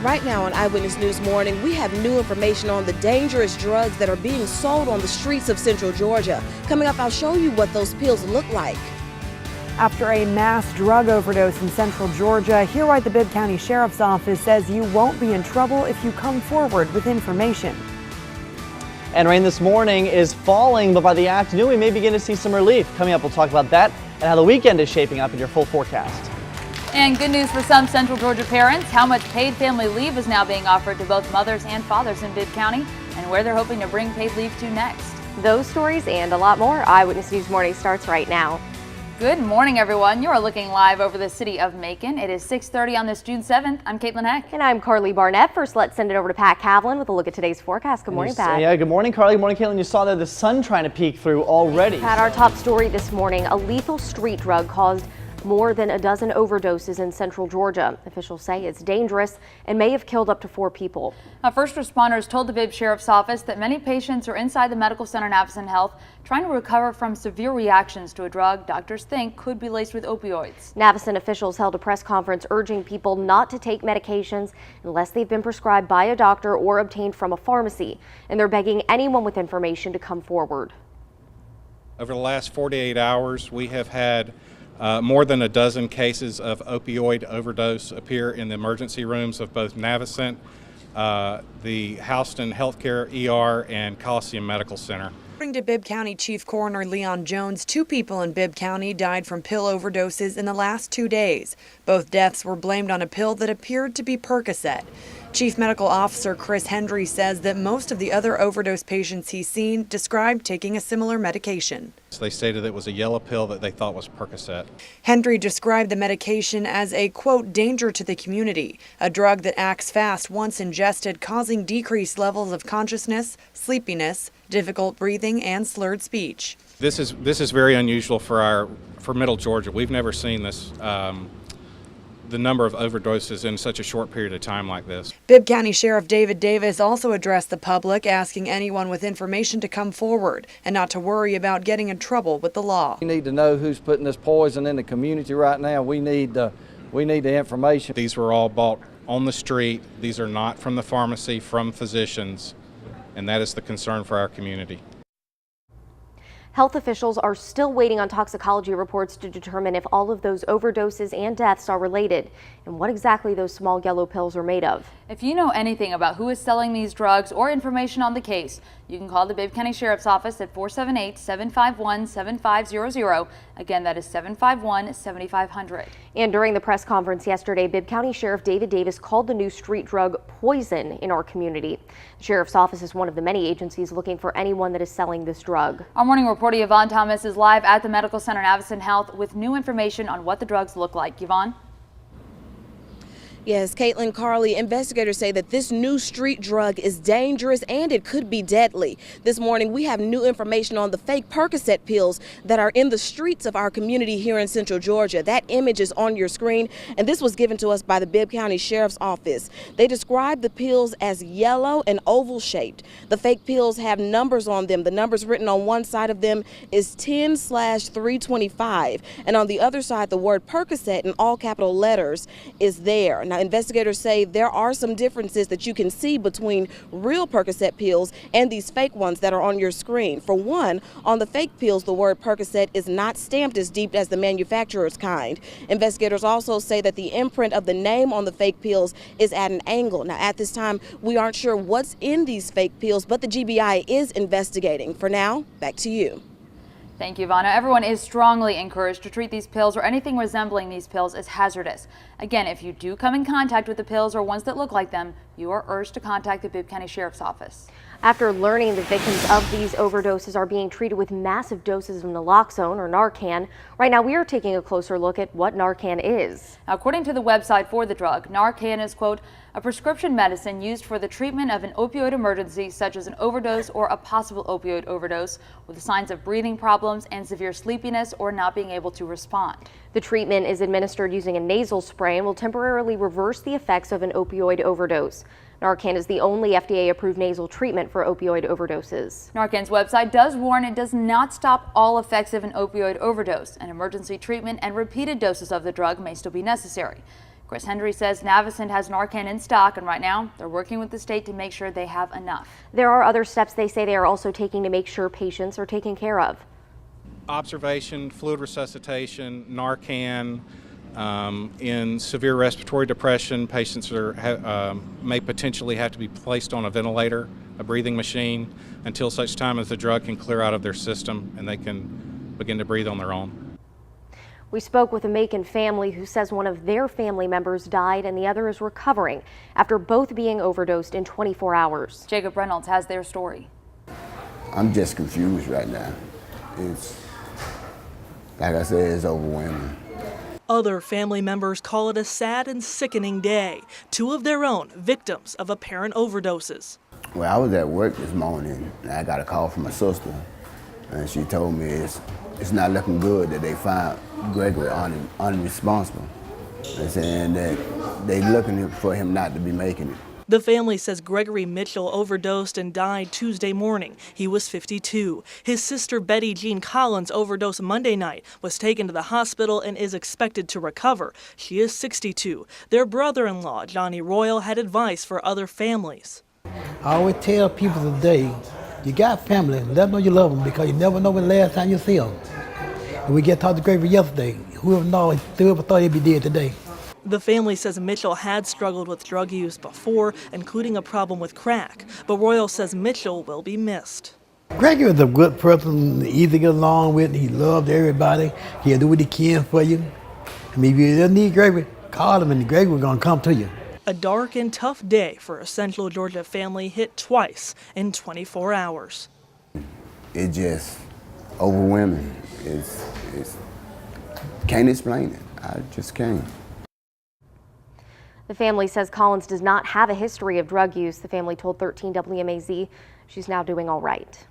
Right now on Eyewitness News Morning, we have new information on the dangerous drugs that are being sold on the streets of Central Georgia. Coming up, I'll show you what those pills look like. After a mass drug overdose in Central Georgia, here why the Bibb County Sheriff's Office says you won't be in trouble if you come forward with information. And rain this morning is falling, but by the afternoon we may begin to see some relief. Coming up, we'll talk about that and how the weekend is shaping up in your full forecast. And good news for some Central Georgia parents. How much paid family leave is now being offered to both mothers and fathers in Bibb County, and where they're hoping to bring paid leave to next. Those stories and a lot more. Eyewitness News Morning starts right now. Good morning, everyone. You're looking live over the city of Macon. It is 6:30 on this June 7th. I'm Caitlin Heck. And I'm Carly Barnett. First, let's send it over to Pat Kavlin with a look at today's forecast. Good morning, Pat. Yeah, good morning, Carly. Good morning, Caitlin. You saw there the sun trying to peek through already. Pat, our top story this morning, a lethal street drug caused more than a dozen overdoses in Central Georgia. Officials say it's dangerous and may have killed up to 4 people. First responders told the Bibb Sheriff's Office that many patients are inside the medical center Navicent Health trying to recover from severe reactions to a drug doctors think could be laced with opioids. Navicent officials held a press conference urging people not to take medications unless they've been prescribed by a doctor or obtained from a pharmacy. And they're begging anyone with information to come forward. Over the last 48 hours, we have had more than a dozen cases of opioid overdose appear in the emergency rooms of both Navicent, the Houston Healthcare ER, and Coliseum Medical Center. According to Bibb County Chief Coroner Leon Jones, 2 people in Bibb County died from pill overdoses in the last 2 days. Both deaths were blamed on a pill that appeared to be Percocet. Chief Medical Officer Chris Hendry says that most of the other overdose patients he's seen described taking a similar medication. They stated it was a yellow pill that they thought was Percocet. Hendry described the medication as a, quote, danger to the community, a drug that acts fast once ingested, causing decreased levels of consciousness, sleepiness, difficult breathing, and slurred speech. This is very unusual for Middle Georgia. We've never seen this. The number of overdoses in such a short period of time like this. Bibb County Sheriff David Davis also addressed the public, asking anyone with information to come forward and not to worry about getting in trouble with the law. We need to know who's putting this poison in the community right now. We need the information. These were all bought on the street. These are not from the pharmacy, from physicians, and that is the concern for our community. Health officials are still waiting on toxicology reports to determine if all of those overdoses and deaths are related and what exactly those small yellow pills are made of. If you know anything about who is selling these drugs or information on the case, you can call the Bibb County Sheriff's Office at 478-751-7500. Again, that is 751-7500. And during the press conference yesterday, Bibb County Sheriff David Davis called the new street drug poison in our community. The Sheriff's Office is one of the many agencies looking for anyone that is selling this drug. Our morning reporter Yvonne Thomas is live at the Medical Center Navicent Health with new information on what the drugs look like. Yvonne? Yes, Caitlin, Carly, investigators say that this new street drug is dangerous and it could be deadly. This morning, we have new information on the fake Percocet pills that are in the streets of our community here in Central Georgia. That image is on your screen, and this was given to us by the Bibb County Sheriff's Office. They describe the pills as yellow and oval shaped. The fake pills have numbers on them. The numbers written on one side of them is 10/325, and on the other side, the word Percocet in all capital letters is there. Now, investigators say there are some differences that you can see between real Percocet pills and these fake ones that are on your screen. For one, on the fake pills, the word Percocet is not stamped as deep as the manufacturer's kind. Investigators also say that the imprint of the name on the fake pills is at an angle. Now, at this time, we aren't sure what's in these fake pills, but the GBI is investigating. For now, back to you. Thank you, Ivana. Everyone is strongly encouraged to treat these pills or anything resembling these pills as hazardous. Again, if you do come in contact with the pills or ones that look like them, you are urged to contact the Bibb County Sheriff's Office. After learning the victims of these overdoses are being treated with massive doses of naloxone or Narcan, right now we are taking a closer look at what Narcan is. Now, according to the website for the drug, Narcan is, quote, a prescription medicine used for the treatment of an opioid emergency such as an overdose or a possible opioid overdose with signs of breathing problems and severe sleepiness or not being able to respond. The treatment is administered using a nasal spray and will temporarily reverse the effects of an opioid overdose. Narcan is the only FDA-approved nasal treatment for opioid overdoses. Narcan's website does warn it does not stop all effects of an opioid overdose. An emergency treatment and repeated doses of the drug may still be necessary. Chris Hendry says Navicent has Narcan in stock, and right now they're working with the state to make sure they have enough. There are other steps they say they are also taking to make sure patients are taken care of. Observation, fluid resuscitation, Narcan. In severe respiratory depression, patients may potentially have to be placed on a ventilator, a breathing machine, until such time as the drug can clear out of their system and they can begin to breathe on their own. We spoke with a Macon family who says one of their family members died and the other is recovering after both being overdosed in 24 hours. Jacob Reynolds has their story. I'm just confused right now. It's, like I said, it's overwhelming. Other family members call it a sad and sickening day. Two of their own victims of apparent overdoses. Well, I was at work this morning and I got a call from my sister and she told me it's not looking good that they found Gregory unresponsible. They're saying that they looking for him not to be making it. The family says Gregory Mitchell overdosed and died Tuesday morning. He was 52. His sister Betty Jean Collins overdosed Monday night, was taken to the hospital and is expected to recover. She is 62. Their brother-in-law, Johnny Royal, had advice for other families. I always tell people today, you got family, let them know you love them because you never know when the last time you see them. And we just talked to Gregory yesterday. Whoever thought he'd be dead today. The family says Mitchell had struggled with drug use before, including a problem with crack, but Royal says Mitchell will be missed. Gregory was a good person, easy to get along with. He loved everybody. He'll do what he can for you. I mean, if you don't need Gregory, call him and Gregory's gonna come to you. A dark and tough day for a Central Georgia family hit twice in 24 hours. It's just overwhelming. It's can't explain it. I just can't. The family says Collins does not have a history of drug use. The family told 13 WMAZ she's now doing all right.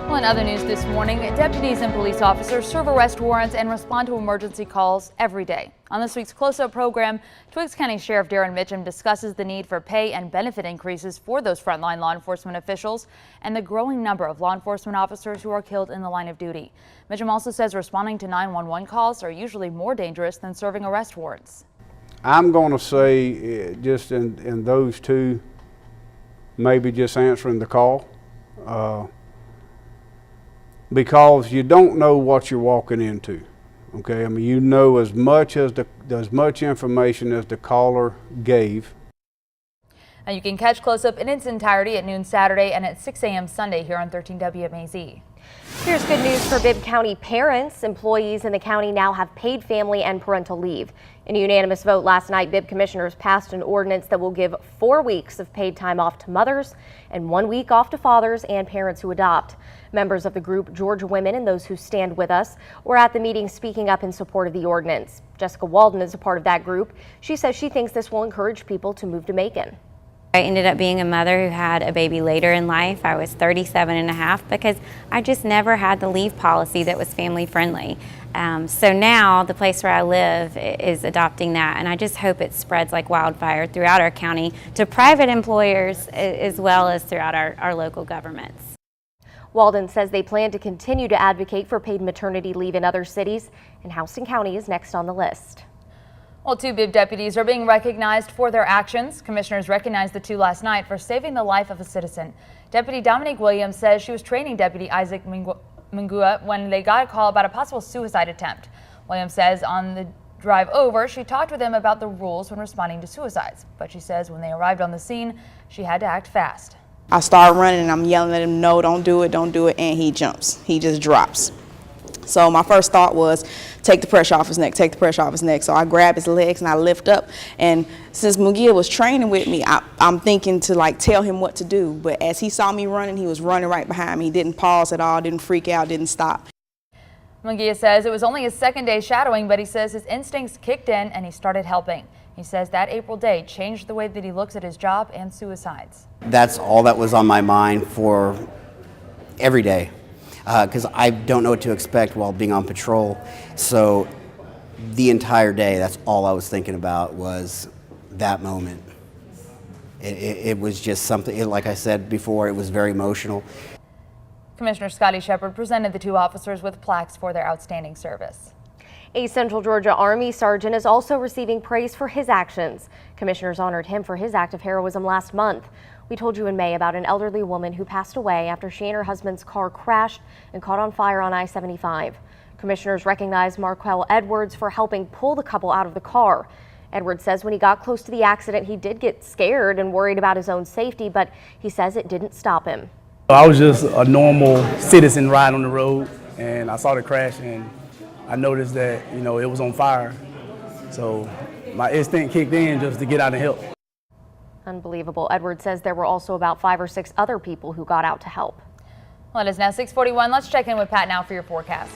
Well, in other news this morning, deputies and police officers serve arrest warrants and respond to emergency calls every day. On this week's Close-Up program, Twiggs County Sheriff Darren Mitchum discusses the need for pay and benefit increases for those frontline law enforcement officials and the growing number of law enforcement officers who are killed in the line of duty. Mitchum also says responding to 911 calls are usually more dangerous than serving arrest warrants. I'm going to say just in those two, maybe just answering the call, because you don't know what you're walking into. Okay, I mean, you know as much information as the caller gave. Now you can catch Close-Up in its entirety at noon Saturday and at 6 a.m. Sunday here on 13 WMAZ. Here's good news for Bibb County parents. Employees in the county now have paid family and parental leave. In a unanimous vote last night, Bibb commissioners passed an ordinance that will give 4 weeks of paid time off to mothers and 1 week off to fathers and parents who adopt. Members of the group Georgia Women and Those Who Stand With Us were at the meeting speaking up in support of the ordinance. Jessica Walden is a part of that group. She says she thinks this will encourage people to move to Macon. I ended up being a mother who had a baby later in life. I was 37 and a half because I just never had the leave policy that was family friendly. So now the place where I live is adopting that, and I just hope it spreads like wildfire throughout our county to private employers as well as throughout our local governments. Walden says they plan to continue to advocate for paid maternity leave in other cities, and Houston County is next on the list. Well, 2 Bibb deputies are being recognized for their actions. Commissioners recognized the 2 last night for saving the life of a citizen. Deputy Dominique Williams says she was training Deputy Isaac Mingua when they got a call about a possible suicide attempt. Williams says on the drive over, she talked with him about the rules when responding to suicides. But she says when they arrived on the scene, she had to act fast. I start running and I'm yelling at him, no, don't do it, and he jumps. He just drops. So my first thought was, take the pressure off his neck, take the pressure off his neck. So I grab his legs and I lift up. And since Mugia was training with me, I'm thinking to like tell him what to do. But as he saw me running, he was running right behind me. He didn't pause at all, didn't freak out, didn't stop. Mugia says it was only his second day shadowing, but he says his instincts kicked in and he started helping. He says that April day changed the way that he looks at his job and suicides. That's all that was on my mind for every day. Because I don't know what to expect while being on patrol. So the entire day, that's all I was thinking about was that moment. It was just something, like I said before, it was very emotional. Commissioner Scotty Shepard presented the 2 officers with plaques for their outstanding service. A Central Georgia Army sergeant is also receiving praise for his actions. Commissioners honored him for his act of heroism last month. We told you in May about an elderly woman who passed away after she and her husband's car crashed and caught on fire on I-75. Commissioners recognized Marquell Edwards for helping pull the couple out of the car. Edwards says when he got close to the accident, he did get scared and worried about his own safety, but he says it didn't stop him. I was just a normal citizen riding on the road, and I saw the crash, and I noticed that, it was on fire. So my instinct kicked in just to get out and help. Unbelievable. Edwards says there were also about 5 or 6 other people who got out to help. Well, it is now 6:41. Let's check in with Pat now for your forecast.